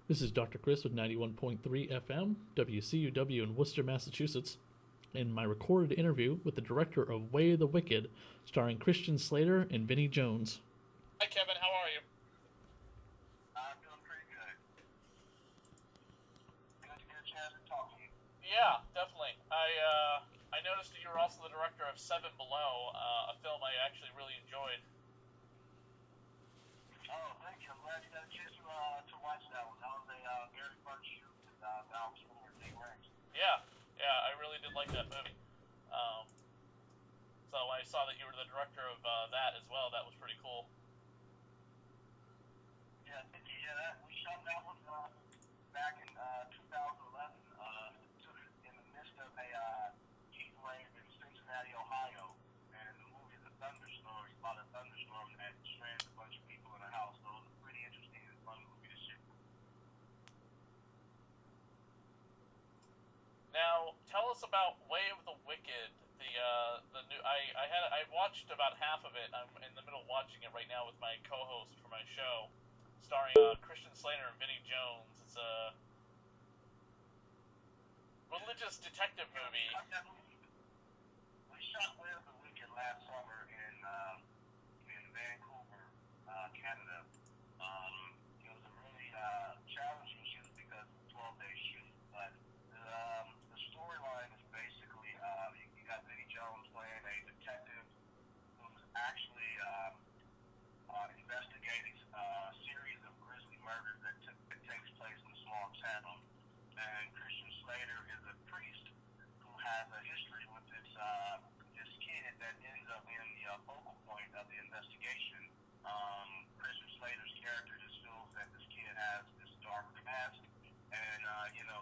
This is Dr. Chris with 91.3 FM, WCUW in Worcester, Massachusetts, in my recorded interview with the director of Way of the Wicked, starring Christian Slater and Vinnie Jones. Hi, Kevin. How are you? I'm doing pretty good. Good to get a chance to talk to you. Yeah, definitely. I noticed that you were also the director of Seven Below, a film I actually really enjoyed. Oh, thank you. I'm glad you got a chance to watch that one. That was a very fun shoot, and that was one of your big ranks. Yeah, I really did like that movie. So I saw that you were the director of that as well. That was pretty cool. Yeah, thank you. Yeah, we shot that one back in 2011 in the midst of a heat wave in Cincinnati, Ohio. And the movie is a thunderstorm. It's about a thunderstorm that strands a bunch of people in a house. So it was a pretty interesting and fun movie to shoot. Now, tell us about Way of the Wicked. The new I watched about half of it. I'm in the middle of watching it right now with my co-host for my show, starring Christian Slater and Vinnie Jones. It's a religious detective movie. We shot Way of the Wicked last summer in Vancouver, Canada. It was a really challenging shoot because of a 12-day shoot, but the storyline is basically you got Vinnie Jones playing a detective who's actually investigating a series of grisly murders that takes place in a small town. And Christian Slater is a priest who has a history with this kid that ends up being the focal point of the investigation. Christian Slater's character just feels that this kid has this dark past, and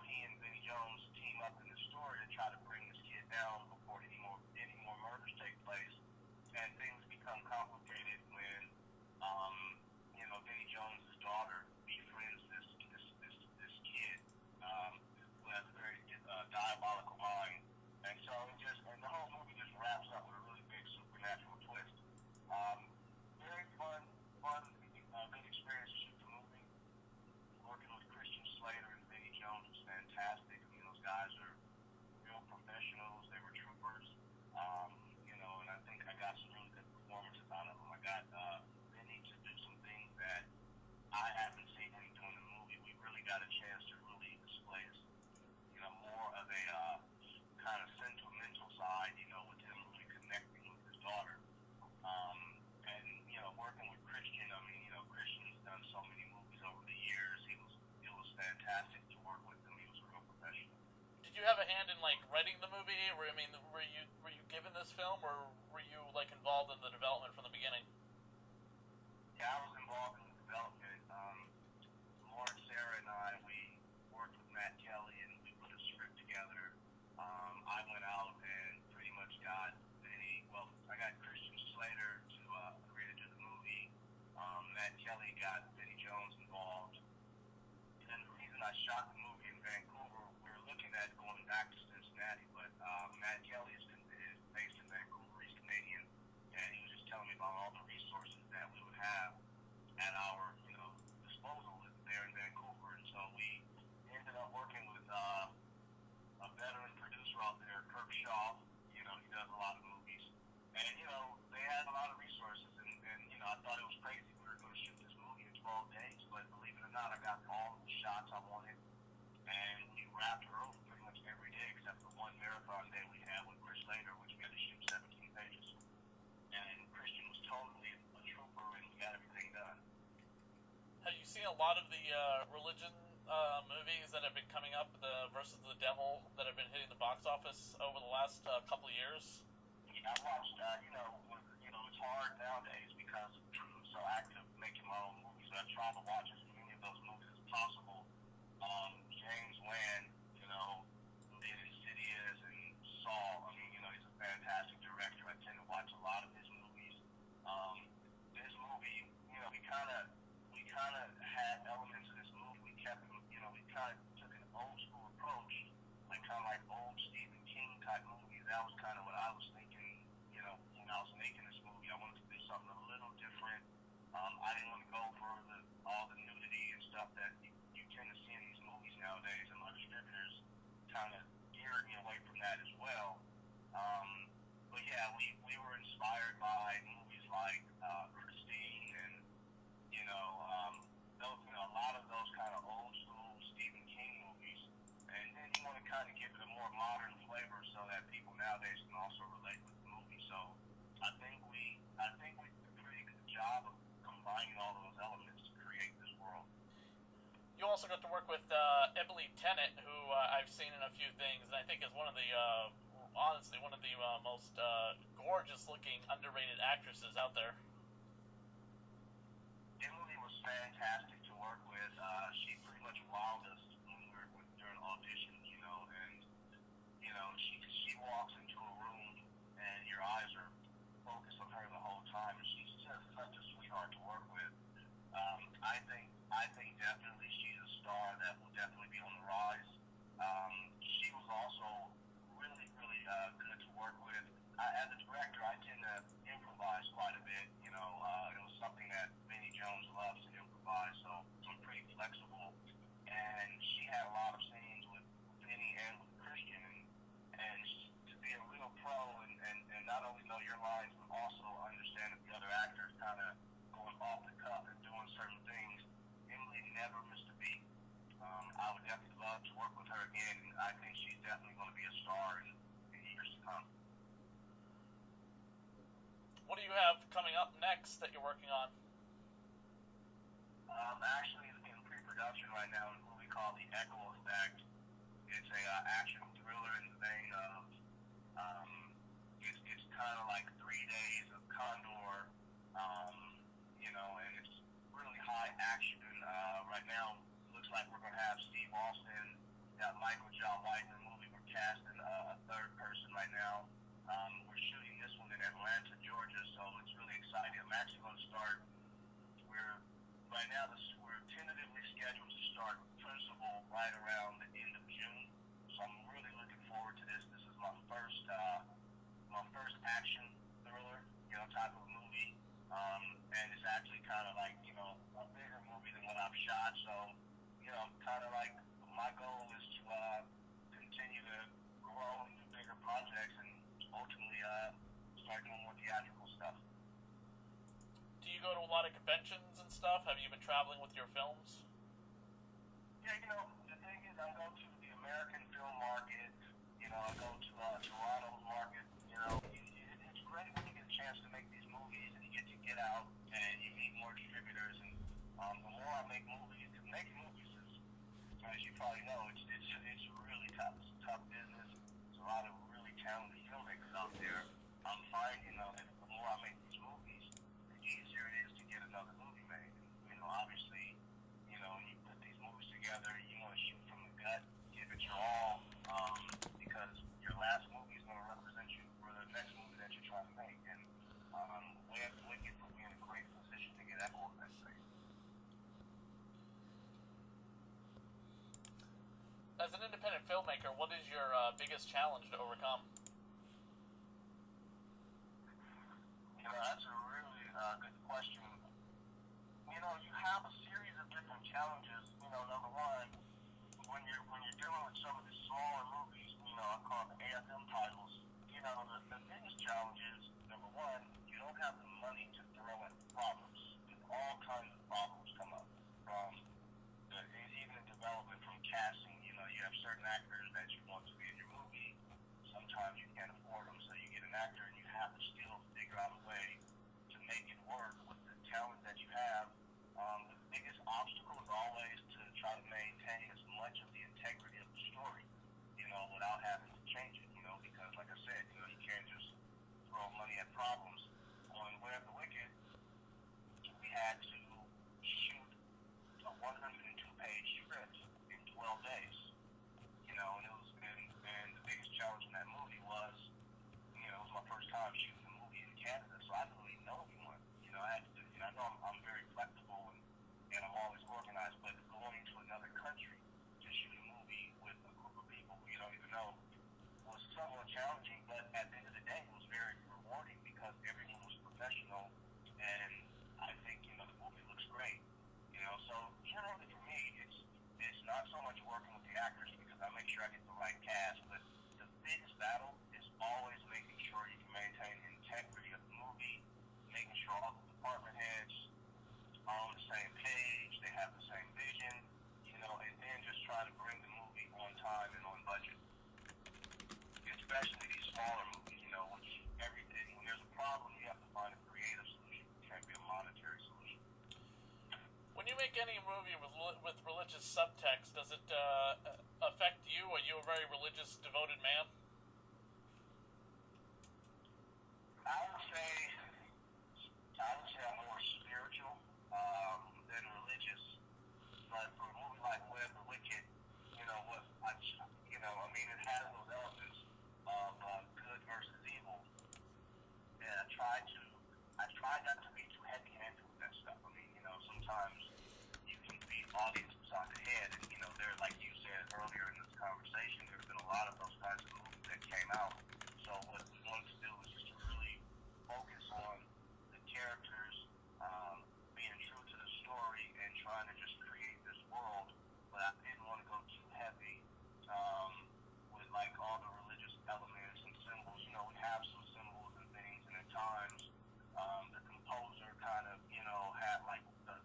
he and Vinnie Jones team up in the story to try to bring this kid down before any more murders take place. And things become complicated when Vinnie Jones' daughter befriends this kid who has a very diabolical mind. And so the whole movie just wraps up with a really big supernatural twist. Very fun, good experience to shoot the movie. Working with Christian Slater and Vinnie Jones was fantastic. I mean, those guys are real professionals. They were troopers. And I think I got some really good performances out of them. I got Vinnie to do some things that I haven't seen him do in the movie. We really got a chance to really display more of a kind of sentimental side, with him really connecting with his daughter. And working with Christian, I mean, Christian's done so many movies over the years. It was fantastic to work with him. He was a real professional. Did you have a hand in writing the movie? Were you given this film, or were you involved in the development from the beginning? Yeah, I was involved in the development. Lauren, Sarah, and I, we worked with Matt Kelly, and we put a script together. I went out and pretty much got I got Christian Slater to agree to do the movie. Matt Kelly got Vinnie Jones involved. And the reason I shot the movie in Vancouver, we were looking at going back to Cincinnati, but Matt Kelly is based in Vancouver. He's Canadian, and he was just telling me about all the resources that we would have at our disposal there in Vancouver. And so we ended up working with a veteran producer out there, Kirk Shaw. He does a lot of movies, and they had a lot of resources. And I thought it was crazy we were going to shoot this movie in 12 days, but believe it or not, I got all of the shots I wanted, and we wrapped early pretty much every day except for one marathon day we had with Chris Slater, which we had to shoot 17 pages. And Christian was totally a trooper, and we got everything done. Have you seen a lot of the religion movies that have been coming up, the Versus the Devil, that have been hitting the box office over the last couple of years? Yeah, I watched. It's hard nowadays because I'm so active making my own movies. I try to watch as many of those movies as possible. James Wan, who did Insidious and Saw. I mean, he's a fantastic director. I tend to watch a lot of his movies. This movie, we kind of had elements of this movie. We kept, we kind of took an old school approach, kind of like old Stephen King type movies. That was kind of what I was thinking, when I was making this movie. I wanted to do something a little different. I didn't want to go for all the nudity and stuff that you tend to nowadays, and my distributors kind of geared me away from that as well. But yeah, we were inspired by movies like Christine and a lot of those kind of old school Stephen King movies, and then you want to kind of give it a more modern flavor so that people nowadays can also relate with the movie. So I think we did a pretty good job of combining all those elements to create this world. You also got to work with EpleyThorne, who I've seen in a few things, and I think is one of the honestly one of the most gorgeous-looking, underrated actresses out there. Emily was fantastic to work with. She pretty much wowed us when we were during auditions, and she walks into a room and your eyes are focused on her the whole time, and she's just such a sweetheart to work with. I think definitely she's a star that will definitely be on the rise. She was also really, really good to work with. As a director, I tend to improvise quite a bit. It was something that Vinnie loves to improvise, so I'm pretty flexible. And she had a lot of scenes with Vinnie and with Christian, and to be a real pro and not only know your lines, but also understand that the other actors kind of going off the cuff and doing certain things. Emily never missed a beat. I would definitely love to work with her again, and I think she's definitely going to be a star in years to come. What do you have coming up next that you're working on? Actually, in pre-production right now is what we call the Echo Effect. It's a action thriller in the vein of it's kind of like 3 days of Condor, and it's really high action. Right now, looks like we're gonna have Steve Austin, got Michael John White in the movie. We're casting a third person right now. We're shooting this one in Atlanta, Georgia, so it's really exciting. I'm actually going to start. Right now, we're tentatively scheduled to start principal right around the end of June. So I'm really looking forward to this. This is my first action thriller, type of movie, and it's actually kind of like a bigger movie than what I've shot. So I'm kind of like my goal is to continue to grow into bigger projects and ultimately start doing more theatrical stuff. Do you go to a lot of conventions and stuff? Have you been traveling with your films? Yeah, the thing is, I go to the American film market. I go to Toronto's market. It's great when you get a chance to make these movies and you get out and you meet more distributors. And the more I make movies, because making movies is, as you probably know, it's really tough. It's a tough business. There's a lot of really talented filmmakers out there. I'm finding that the more I make these movies, the easier it is to get another movie made. Obviously, when you put these movies together, you want to shoot from the gut, give it your all, because your last movie is going to represent you for the next movie that you're trying to make. And Way of the Wicked put me in a great position to get Echo Effect straight. As an independent filmmaker, what is your biggest challenge to overcome? That's a really good question. You have a series of different challenges. Number one, when you're dealing with some of the smaller movies, I call them AFM titles. The biggest challenge is, number one, you don't have the money to throw at problems. All kinds of problems come up from even in development, from casting. You have certain actors that you want to be in your movie. Sometimes you can't afford them, so you get an actor and you have to still figure out a way to make it work with the talent that you have. The biggest obstacle is always to try to maintain as much of the integrity of the story, without having to change it, because like I said, you can't just throw money at problems. On Way of the Wicked, we had to shoot a 102-page script in 12 days, and the biggest challenge in that movie was, it was my first time shooting a movie in Canada, so I didn't really know anyone. I know I'm very flexible and I'm always organized, but going to another country to shoot a movie with a group of people who you don't even know was somewhat challenging, but at the end of the day, it was very rewarding because much working with the actors because I make sure I get the right cast. But the biggest battle is always making sure you can maintain the integrity of the movie, making sure all the department heads are on the same page, they have the same vision, and then just try to bring the movie on time and on budget. Especially these smaller movies, which everything, when there's a problem, you have to find a creative solution. It can't be a monetary solution. When you make any movie with religious subtext, does it affect you? Are you a very religious, devoted man? I would say I'm more spiritual than religious. But for a movie like Way of the Wicked, it has those elements of good versus evil. And I try not to be too heavy-handed with that stuff. Sometimes you can be audience beside the head, and there, like you said earlier in this conversation, there's been a lot of those kinds of movies that came out. So what we wanted to do is just to really focus on the characters, being true to the story, and trying to just create this world. But I didn't want to go too heavy with like all the religious elements and symbols. We have some symbols and things, and at times the composer kind of had like the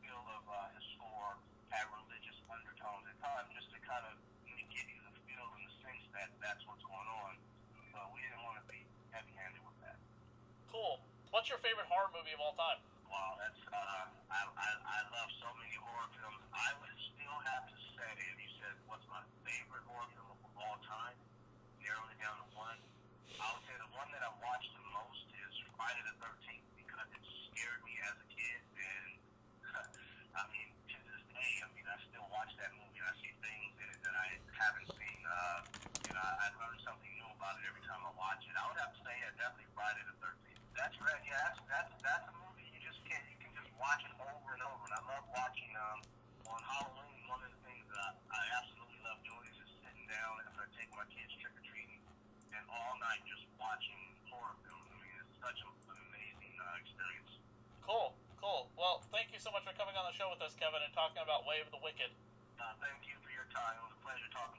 feel of his score had religious undertones at times, just to kind of give you the feel and the sense that that's what's going on. But we didn't want to be heavy-handed with that. Cool. What's your favorite horror movie of all time? Wow, that's I love so many horror films. I would still have to say, if you said what's my favorite horror film of all time, narrow it down to one, I would say the one that I watched the most is Friday the 13th because it scared me as a kid, and to this day, I still watch that movie and I see things in it that I haven't seen. I learn something new about it every time I watch it. I would have to say, definitely Friday the 13th. That's right. Yeah, that's a movie you can just watch it over and over. And I love watching on Halloween. One of the things that I absolutely love doing is just sitting down after I take my kids trick or treating and all night just watching horror films. It's such an amazing experience. Cool. Well, thank you so much for coming on the show with us, Kevin, and talking about Way of the Wicked. Thank you for your time. It was a pleasure talking.